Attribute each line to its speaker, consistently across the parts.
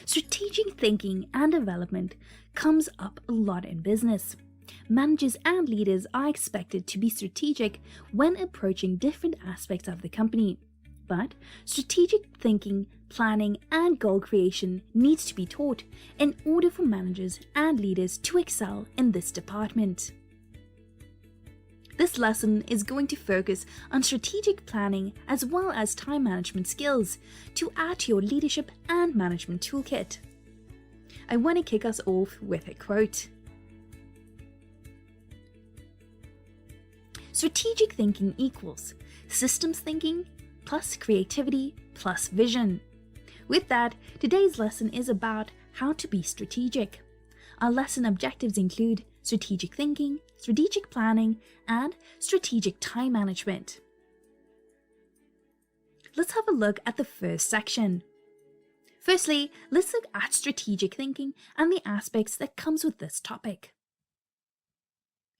Speaker 1: Strategic thinking and development comes up a lot in business. Managers and leaders are expected to be strategic when approaching different aspects of the company. But strategic thinking, planning, and goal creation needs to be taught in order for managers and leaders to excel in this department. This lesson is going to focus on strategic planning as well as time management skills to add to your leadership and management toolkit. I want to kick us off with a quote. Strategic thinking equals systems thinking plus creativity plus vision. With that, today's lesson is about how to be strategic. Our lesson objectives include strategic thinking, strategic planning, and strategic time management. Let's have a look at the first section. Firstly, let's look at strategic thinking and the aspects that comes with this topic.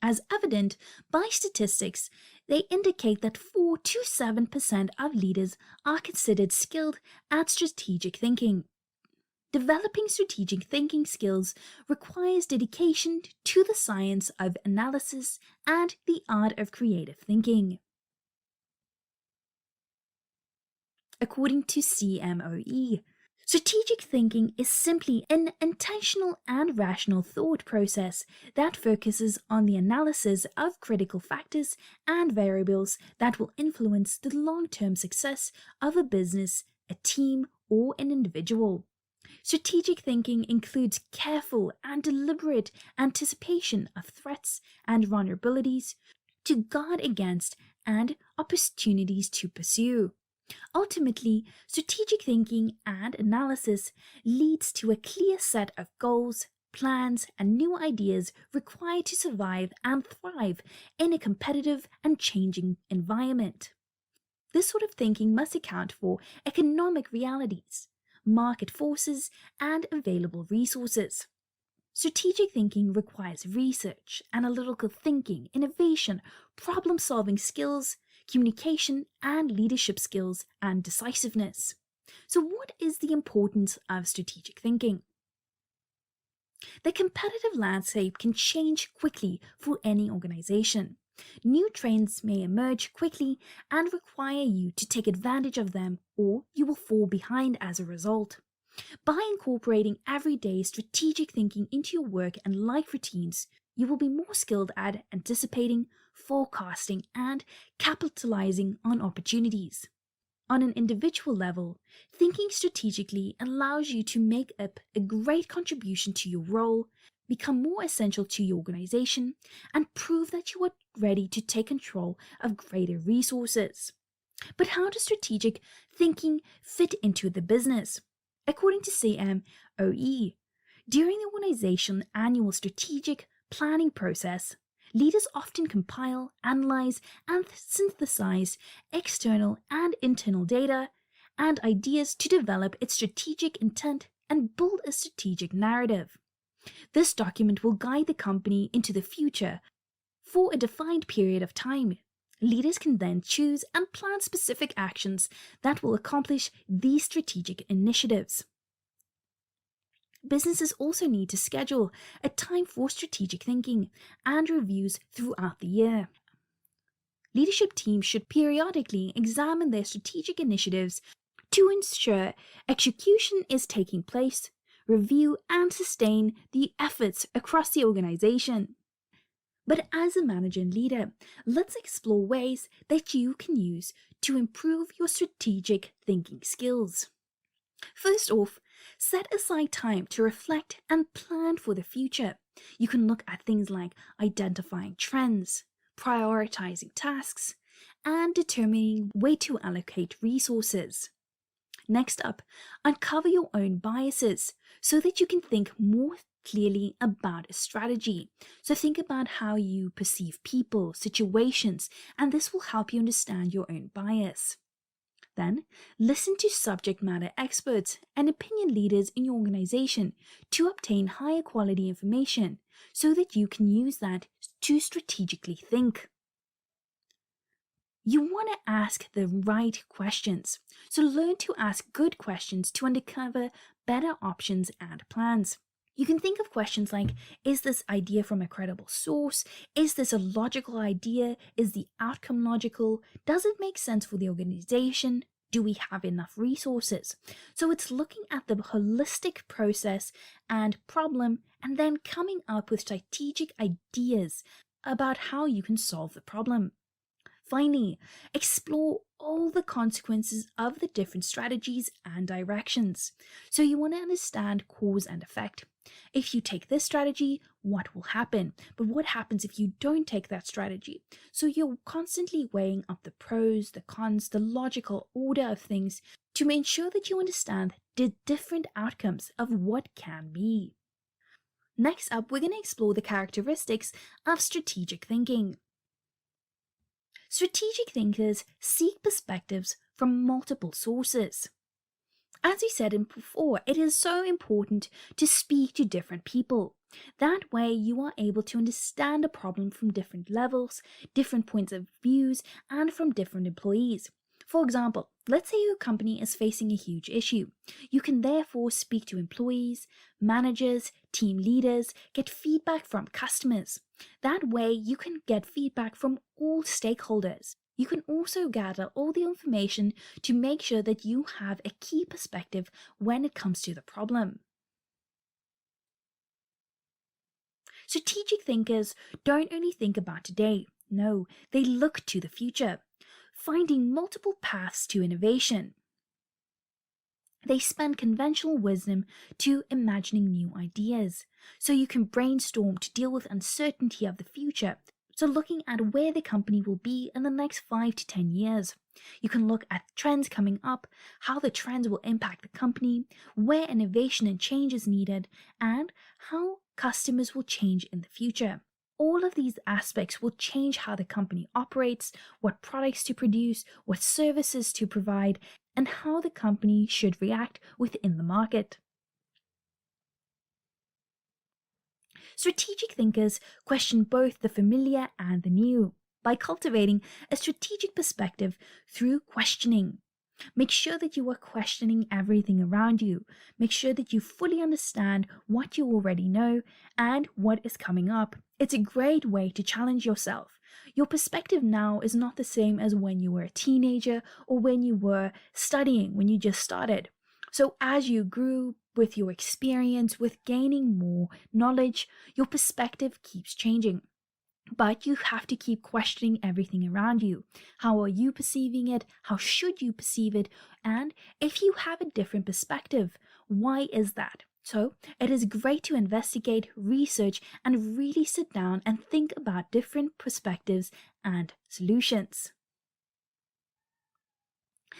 Speaker 1: As evident by statistics, they indicate that 4 to 7% of leaders are considered skilled at strategic thinking. Developing strategic thinking skills requires dedication to the science of analysis and the art of creative thinking. According to CMOE, strategic thinking is simply an intentional and rational thought process that focuses on the analysis of critical factors and variables that will influence the long-term success of a business, a team, or an individual. Strategic thinking includes careful and deliberate anticipation of threats and vulnerabilities to guard against and opportunities to pursue. Ultimately, strategic thinking and analysis leads to a clear set of goals, plans, and new ideas required to survive and thrive in a competitive and changing environment. This sort of thinking must account for economic realities, market forces, and available resources. Strategic thinking requires research, analytical thinking, innovation, problem-solving skills, communication and leadership skills, and decisiveness. So what is the importance of strategic thinking? The competitive landscape can change quickly for any organization. New trends may emerge quickly and require you to take advantage of them, or you will fall behind as a result. By incorporating everyday strategic thinking into your work and life routines, you will be more skilled at anticipating, forecasting, and capitalizing on opportunities. On an individual level, thinking strategically allows you to make up a great contribution to your role, become more essential to your organization, and prove that you are ready to take control of greater resources. But how does strategic thinking fit into the business? According to CMOE, during the organization's annual strategic planning process, leaders often compile, analyze, and synthesize external and internal data and ideas to develop its strategic intent and build a strategic narrative. This document will guide the company into the future for a defined period of time. Leaders can then choose and plan specific actions that will accomplish these strategic initiatives. Businesses also need to schedule a time for strategic thinking and reviews throughout the year. Leadership teams should periodically examine their strategic initiatives to ensure execution is taking place, review and sustain the efforts across the organization. But as a manager and leader, let's explore ways that you can use to improve your strategic thinking skills. First off, set aside time to reflect and plan for the future. You can look at things like identifying trends, prioritizing tasks, and determining where to allocate resources. Next up, uncover your own biases so that you can think more clearly about a strategy. So think about how you perceive people, situations, and this will help you understand your own bias. Then, listen to subject matter experts and opinion leaders in your organization to obtain higher quality information so that you can use that to strategically think. You want to ask the right questions, so learn to ask good questions to uncover better options and plans. You can think of questions like, is this idea from a credible source? Is this a logical idea? Is the outcome logical? Does it make sense for the organization? Do we have enough resources? So it's looking at the holistic process and problem and then coming up with strategic ideas about how you can solve the problem. Finally, explore all the consequences of the different strategies and directions. So you want to understand cause and effect. If you take this strategy, what will happen? But what happens if you don't take that strategy? So you're constantly weighing up the pros, the cons, the logical order of things to ensure that you understand the different outcomes of what can be. Next up, we're going to explore the characteristics of strategic thinking. Strategic thinkers seek perspectives from multiple sources. As we said before, it is so important to speak to different people. That way you are able to understand a problem from different levels, different points of views, and from different employees. For example, let's say your company is facing a huge issue. You can therefore speak to employees, managers, team leaders, get feedback from customers. That way you can get feedback from all stakeholders. You can also gather all the information to make sure that you have a key perspective when it comes to the problem. Strategic thinkers don't only think about today, no, they look to the future, finding multiple paths to innovation. They spend conventional wisdom to imagining new ideas, so you can brainstorm to deal with uncertainty of the future. So looking at where the company will be in the next 5 to 10 years. You can look at trends coming up, how the trends will impact the company, where innovation and change is needed, and how customers will change in the future. All of these aspects will change how the company operates, what products to produce, what services to provide, and how the company should react within the market. Strategic thinkers question both the familiar and the new by cultivating a strategic perspective through questioning. Make sure that you are questioning everything around you. Make sure that you fully understand what you already know and what is coming up. It's a great way to challenge yourself. Your perspective now is not the same as when you were a teenager or when you were studying, when you just started. So as you grew with your experience, with gaining more knowledge, your perspective keeps changing. But you have to keep questioning everything around you. How are you perceiving it? How should you perceive it? And if you have a different perspective, why is that? So it is great to investigate, research, and really sit down and think about different perspectives and solutions.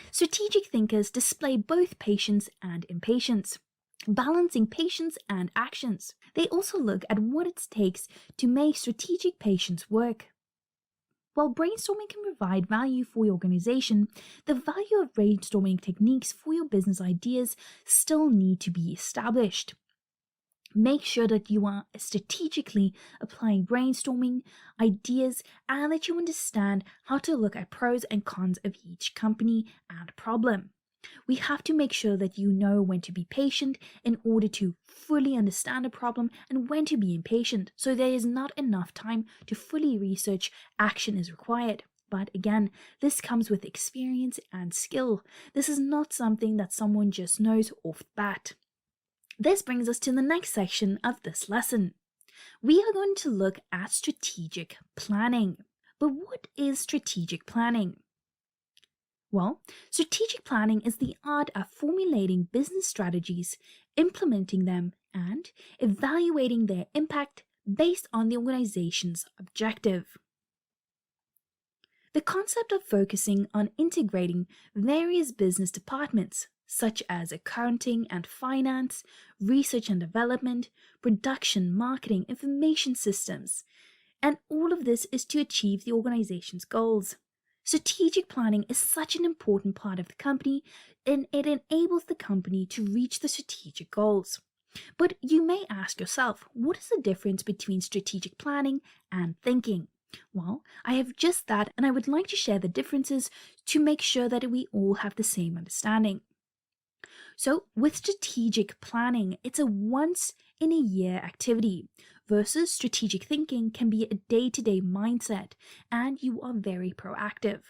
Speaker 1: Strategic thinkers display both patience and impatience, balancing patience and actions. They also look at what it takes to make strategic patience work. While brainstorming can provide value for your organization, the value of brainstorming techniques for your business ideas still need to be established. Make sure that you are strategically applying brainstorming ideas and that you understand how to look at pros and cons of each company and problem. We have to make sure that you know when to be patient in order to fully understand a problem and when to be impatient, so there is not enough time to fully research. Action is required. But again, this comes with experience and skill. This is not something that someone just knows off the bat. This brings us to the next section of this lesson. We are going to look at strategic planning. But what is strategic planning? Well, strategic planning is the art of formulating business strategies, implementing them, and evaluating their impact based on the organization's objective. The concept of focusing on integrating various business departments, such as accounting and finance, research and development, production, marketing, information systems, and all of this is to achieve the organization's goals. Strategic planning is such an important part of the company, and it enables the company to reach the strategic goals. But you may ask yourself, what is the difference between strategic planning and thinking? Well, I have just that, and I would like to share the differences to make sure that we all have the same understanding. So, with strategic planning, it's a once in a year activity versus strategic thinking can be a day-to-day mindset and you are very proactive.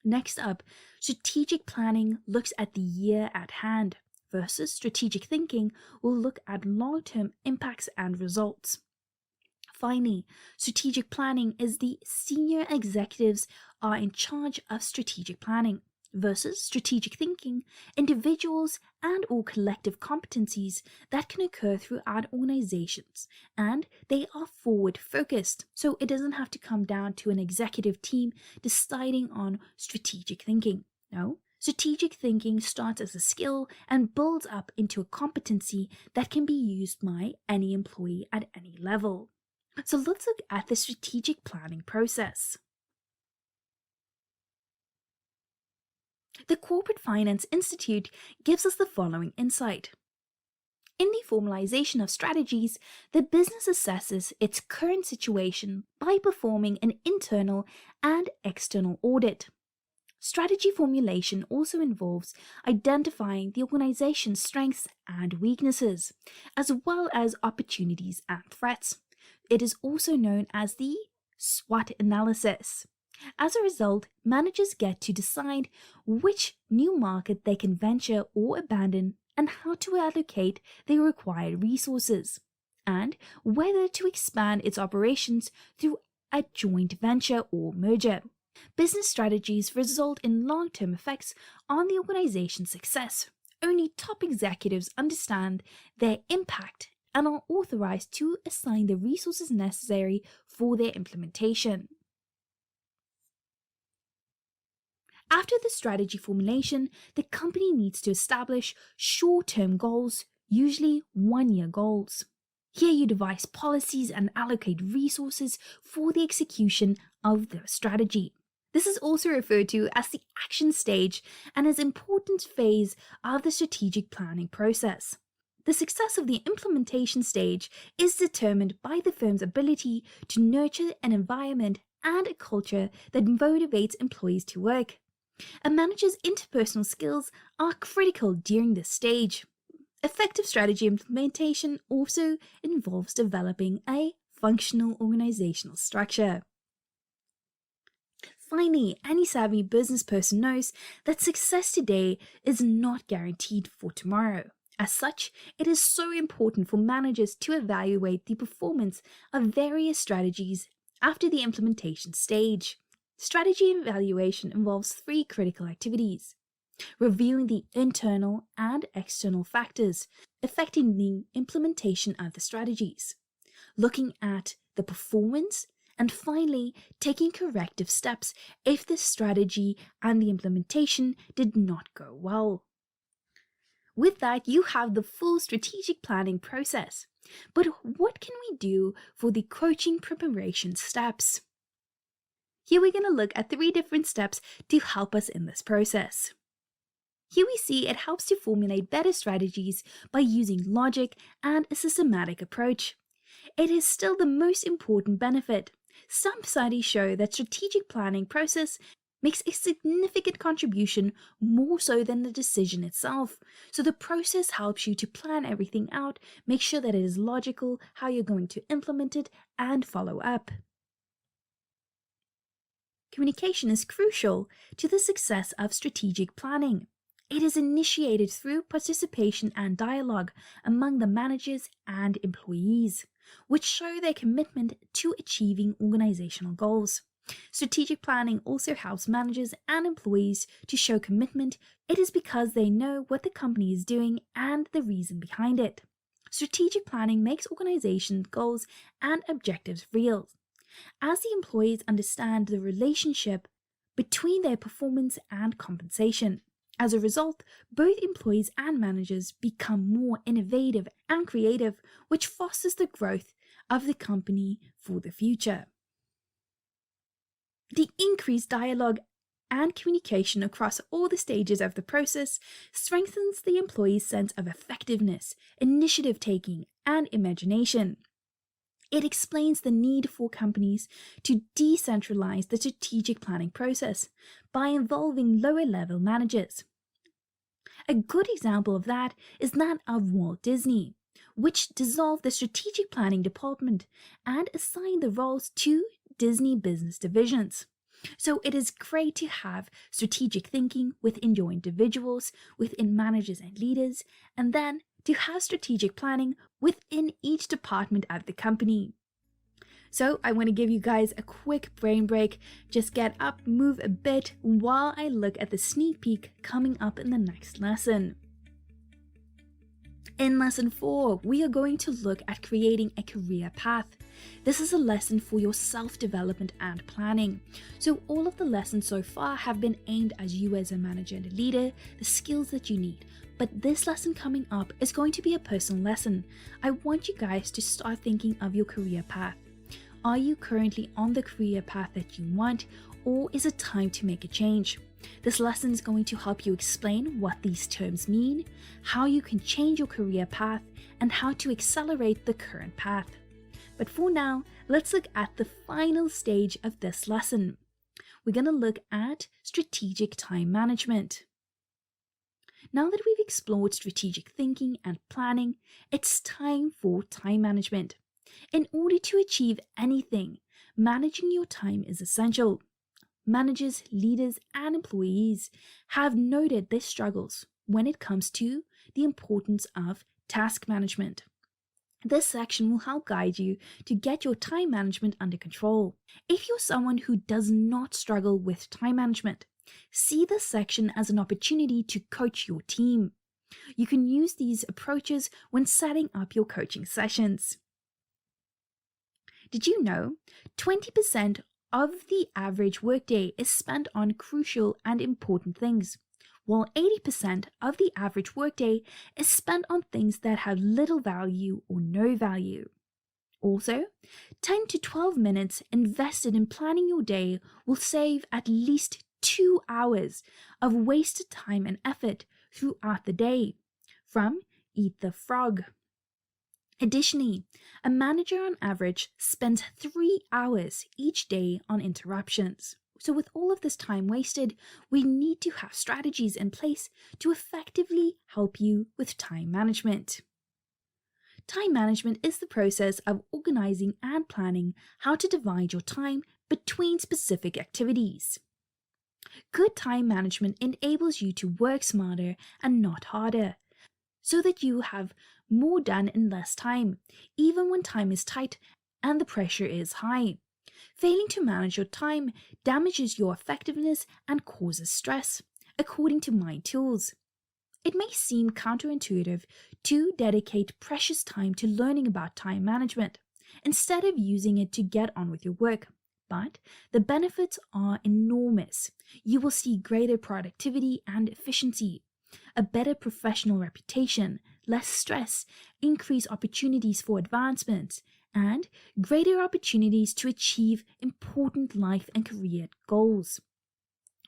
Speaker 1: Next up, strategic planning looks at the year at hand versus strategic thinking will look at long-term impacts and results. Finally, strategic planning is the senior executives are in charge of strategic planning versus strategic thinking, individuals and or collective competencies that can occur throughout organizations, and they are forward focused, so it doesn't have to come down to an executive team deciding on strategic thinking. No, strategic thinking starts as a skill and builds up into a competency that can be used by any employee at any level. So let's look at the strategic planning process. The Corporate Finance Institute gives us the following insight. In the formalization of strategies, the business assesses its current situation by performing an internal and external audit. Strategy formulation also involves identifying the organization's strengths and weaknesses, as well as opportunities and threats. It is also known as the SWOT analysis. As a result, managers get to decide which new market they can venture or abandon and how to allocate the required resources, and whether to expand its operations through a joint venture or merger. Business strategies result in long-term effects on the organization's success. Only top executives understand their impact and are authorized to assign the resources necessary for their implementation. After the strategy formulation, the company needs to establish short-term goals, usually one-year goals. Here you devise policies and allocate resources for the execution of the strategy. This is also referred to as the action stage and is an important phase of the strategic planning process. The success of the implementation stage is determined by the firm's ability to nurture an environment and a culture that motivates employees to work. A manager's interpersonal skills are critical during this stage. Effective strategy implementation also involves developing a functional organizational structure. Finally, any savvy business person knows that success today is not guaranteed for tomorrow. As such, it is so important for managers to evaluate the performance of various strategies after the implementation stage. Strategy evaluation involves three critical activities: reviewing the internal and external factors affecting the implementation of the strategies, looking at the performance, and finally, taking corrective steps if the strategy and the implementation did not go well. With that, you have the full strategic planning process. But what can we do for the coaching preparation steps? Here we're going to look at 3 different steps to help us in this process. Here we see it helps to formulate better strategies by using logic and a systematic approach. It is still the most important benefit. Some studies show that strategic planning process makes a significant contribution more so than the decision itself. So the process helps you to plan everything out, make sure that it is logical, how you're going to implement it, and follow up. Communication is crucial to the success of strategic planning. It is initiated through participation and dialogue among the managers and employees, which show their commitment to achieving organizational goals. Strategic planning also helps managers and employees to show commitment. It is because they know what the company is doing and the reason behind it. Strategic planning makes organization goals and objectives real, as the employees understand the relationship between their performance and compensation. As a result, both employees and managers become more innovative and creative, which fosters the growth of the company for the future. The increased dialogue and communication across all the stages of the process strengthens the employee's sense of effectiveness, initiative taking, and imagination. It explains the need for companies to decentralize the strategic planning process by involving lower-level managers. A good example of that is that of Walt Disney, which dissolved the strategic planning department and assigned the roles to Disney business divisions. So it is great to have strategic thinking within your individuals, within managers and leaders, and then to have strategic planning within each department of the company. So I want to give you guys a quick brain break. Just get up, move a bit while I look at the sneak peek coming up in the next lesson. In lesson 4, we are going to look at creating a career path. This is a lesson for your self-development and planning. So all of the lessons so far have been aimed at you as a manager and a leader, the skills that you need. But this lesson coming up is going to be a personal lesson. I want you guys to start thinking of your career path. Are you currently on the career path that you want, or is it time to make a change? This lesson is going to help you explain what these terms mean, how you can change your career path, and how to accelerate the current path. But for now, let's look at the final stage of this lesson. We're going to look at strategic time management. Now that we've explored strategic thinking and planning, it's time for time management. In order to achieve anything, managing your time is essential. Managers, leaders, and employees have noted their struggles when it comes to the importance of task management. This section will help guide you to get your time management under control. If you're someone who does not struggle with time management, see this section as an opportunity to coach your team. You can use these approaches when setting up your coaching sessions. Did you know 20% of the average workday is spent on crucial and important things, while 80% of the average workday is spent on things that have little value or no value. Also, 10 to 12 minutes invested in planning your day will save at least 2 hours of wasted time and effort throughout the day, from Eat the Frog. Additionally, a manager on average spends 3 hours each day on interruptions. So with all of this time wasted, we need to have strategies in place to effectively help you with time management. Time management is the process of organizing and planning how to divide your time between specific activities. Good time management enables you to work smarter and not harder, so that you have more done in less time, even when time is tight and the pressure is high. Failing to manage your time damages your effectiveness and causes stress, according to Mind Tools. It may seem counterintuitive to dedicate precious time to learning about time management, instead of using it to get on with your work. But the benefits are enormous. You will see greater productivity and efficiency, a better professional reputation, less stress, increased opportunities for advancement, and greater opportunities to achieve important life and career goals.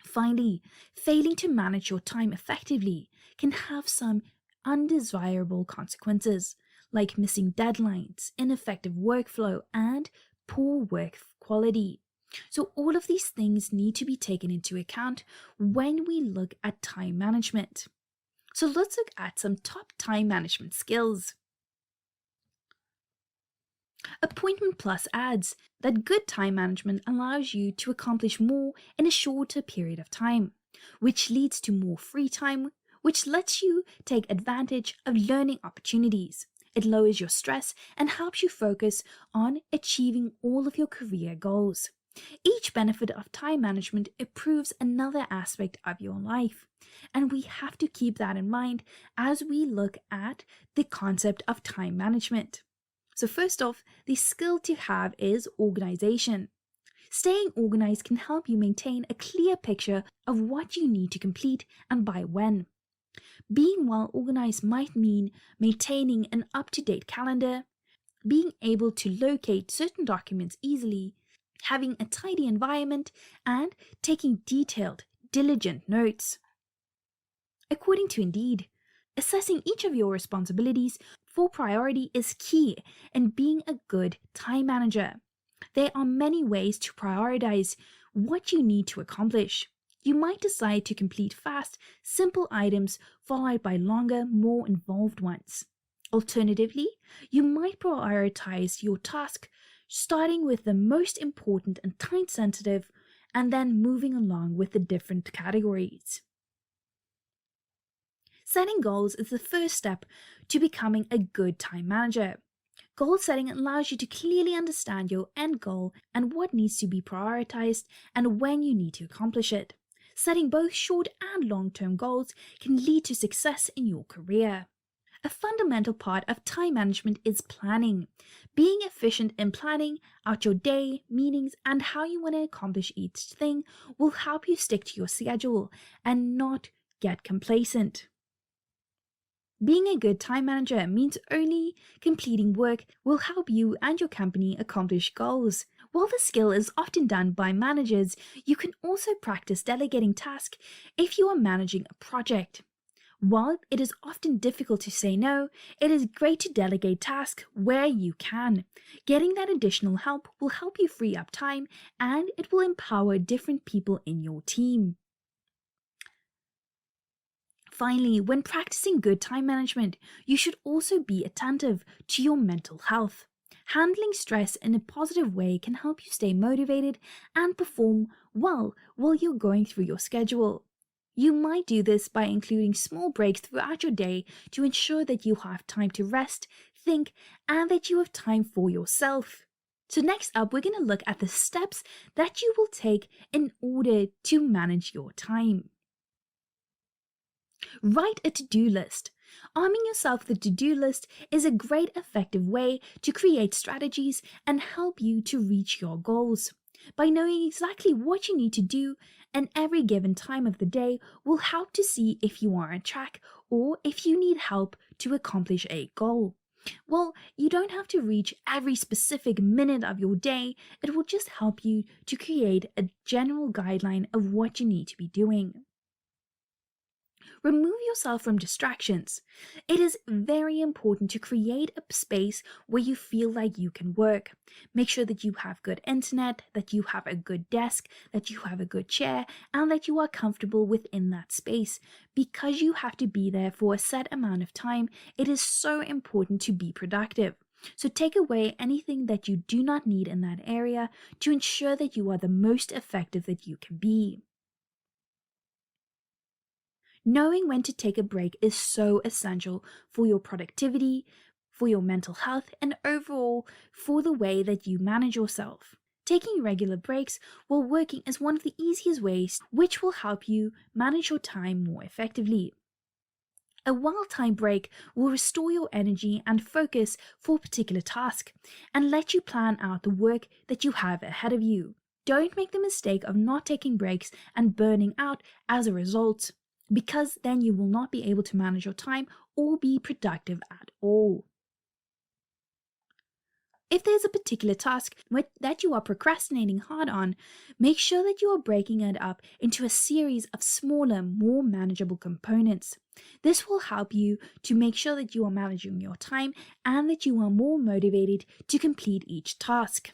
Speaker 1: Finally, failing to manage your time effectively can have some undesirable consequences, like missing deadlines, ineffective workflow, and poor work quality. So all of these things need to be taken into account when we look at time management. So let's look at some top time management skills. Appointment Plus adds that good time management allows you to accomplish more in a shorter period of time, which leads to more free time, which lets you take advantage of learning opportunities. It lowers your stress and helps you focus on achieving all of your career goals. Each benefit of time management improves another aspect of your life, and we have to keep that in mind as we look at the concept of time management. So first off, the skill to have is organization. Staying organized can help you maintain a clear picture of what you need to complete and by when. Being well organized might mean maintaining an up-to-date calendar, being able to locate certain documents easily, having a tidy environment, and taking detailed, diligent notes. According to Indeed, assessing each of your responsibilities for priority is key in being a good time manager. There are many ways to prioritize what you need to accomplish. You might decide to complete fast, simple items followed by longer, more involved ones. Alternatively, you might prioritize your task, starting with the most important and time-sensitive, and then moving along with the different categories. Setting goals is the first step to becoming a good time manager. Goal setting allows you to clearly understand your end goal and what needs to be prioritized and when you need to accomplish it. Setting both short and long-term goals can lead to success in your career. A fundamental part of time management is planning. Being efficient in planning out your day, meetings, and how you want to accomplish each thing will help you stick to your schedule and not get complacent. Being a good time manager means only completing work will help you and your company accomplish goals. While the skill is often done by managers, you can also practice delegating tasks if you are managing a project. While it is often difficult to say no, it is great to delegate tasks where you can. Getting that additional help will help you free up time, and it will empower different people in your team. Finally, when practicing good time management, you should also be attentive to your mental health. Handling stress in a positive way can help you stay motivated and perform well while you're going through your schedule. You might do this by including small breaks throughout your day to ensure that you have time to rest, think, and that you have time for yourself. So next up, we're going to look at the steps that you will take in order to manage your time. Write a to-do list. Arming yourself with a to-do list is a great effective way to create strategies and help you to reach your goals. By knowing exactly what you need to do at every given time of the day will help to see if you are on track or if you need help to accomplish a goal. Well, you don't have to reach every specific minute of your day. It will just help you to create a general guideline of what you need to be doing. Remove yourself from distractions. It is very important to create a space where you feel like you can work. Make sure that you have good internet, that you have a good desk, that you have a good chair, and that you are comfortable within that space. Because you have to be there for a set amount of time, it is so important to be productive. So take away anything that you do not need in that area to ensure that you are the most effective that you can be. Knowing when to take a break is so essential for your productivity, for your mental health, and overall for the way that you manage yourself. Taking regular breaks while working is one of the easiest ways which will help you manage your time more effectively. A well-timed break will restore your energy and focus for a particular task and let you plan out the work that you have ahead of you. Don't make the mistake of not taking breaks and burning out as a result, because then you will not be able to manage your time or be productive at all. If there's a particular task that you are procrastinating hard on, make sure that you are breaking it up into a series of smaller, more manageable components. This will help you to make sure that you are managing your time and that you are more motivated to complete each task.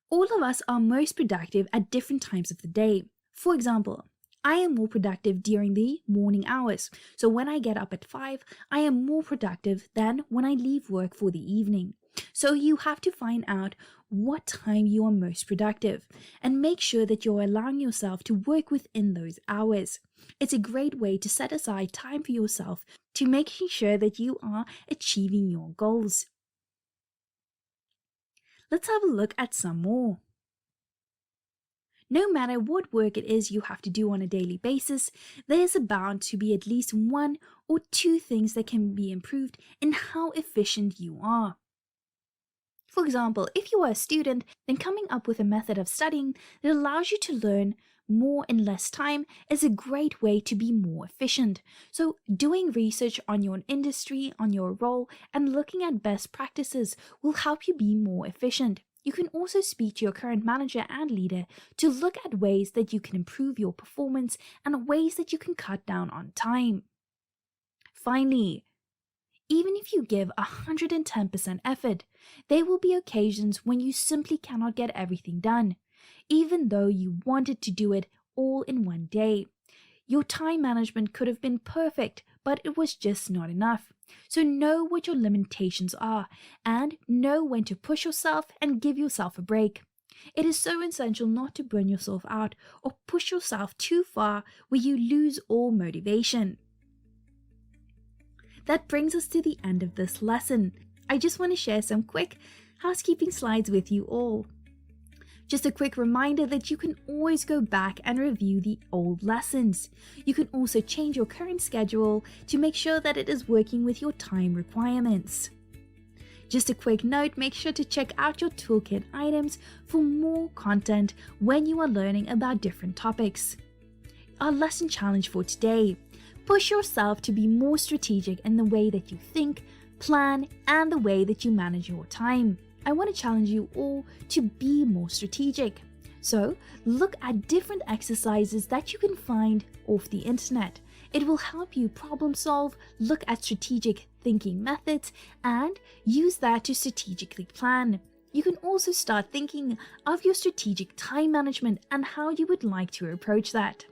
Speaker 1: All of us are most productive at different times of the day. For example, I am more productive during the morning hours. So when I get up at 5, I am more productive than when I leave work for the evening. So you have to find out what time you are most productive and make sure that you're allowing yourself to work within those hours. It's a great way to set aside time for yourself to making sure that you are achieving your goals. Let's have a look at some more. No matter what work it is you have to do on a daily basis, there is bound to be at least one or two things that can be improved in how efficient you are. For example, if you are a student, then coming up with a method of studying that allows you to learn more in less time is a great way to be more efficient. So doing research on your industry, on your role, and looking at best practices will help you be more efficient. You can also speak to your current manager and leader to look at ways that you can improve your performance and ways that you can cut down on time. Finally, even if you give 110% effort, there will be occasions when you simply cannot get everything done. even though you wanted to do it all in one day. Your time management could have been perfect, but it was just not enough. So know what your limitations are and know when to push yourself and give yourself a break. It is so essential not to burn yourself out or push yourself too far where you lose all motivation. That brings us to the end of this lesson. I just want to share some quick housekeeping slides with you all. Just a quick reminder that you can always go back and review the old lessons. You can also change your current schedule to make sure that it is working with your time requirements. Just a quick note, make sure to check out your toolkit items for more content when you are learning about different topics. Our lesson challenge for today: push yourself to be more strategic in the way that you think, plan, and the way that you manage your time. I want to challenge you all to be more strategic. So look at different exercises that you can find off the internet. It will help you problem solve, look at strategic thinking methods, and use that to strategically plan. You can also start thinking of your strategic time management and how you would like to approach that.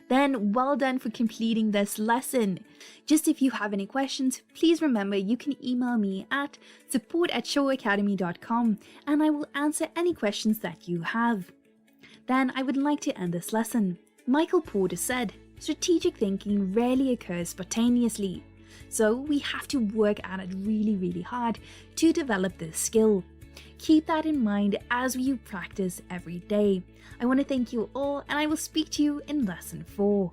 Speaker 1: Then well done for completing this lesson. Just if you have any questions, please remember you can email me at support@showacademy.com and I will answer any questions that you have. Then I would like to end this lesson. Michael Porter said, strategic thinking rarely occurs spontaneously. So we have to work at it really hard to develop this skill. Keep that in mind as you practice every day. I want to thank you all and I will speak to you in lesson 4.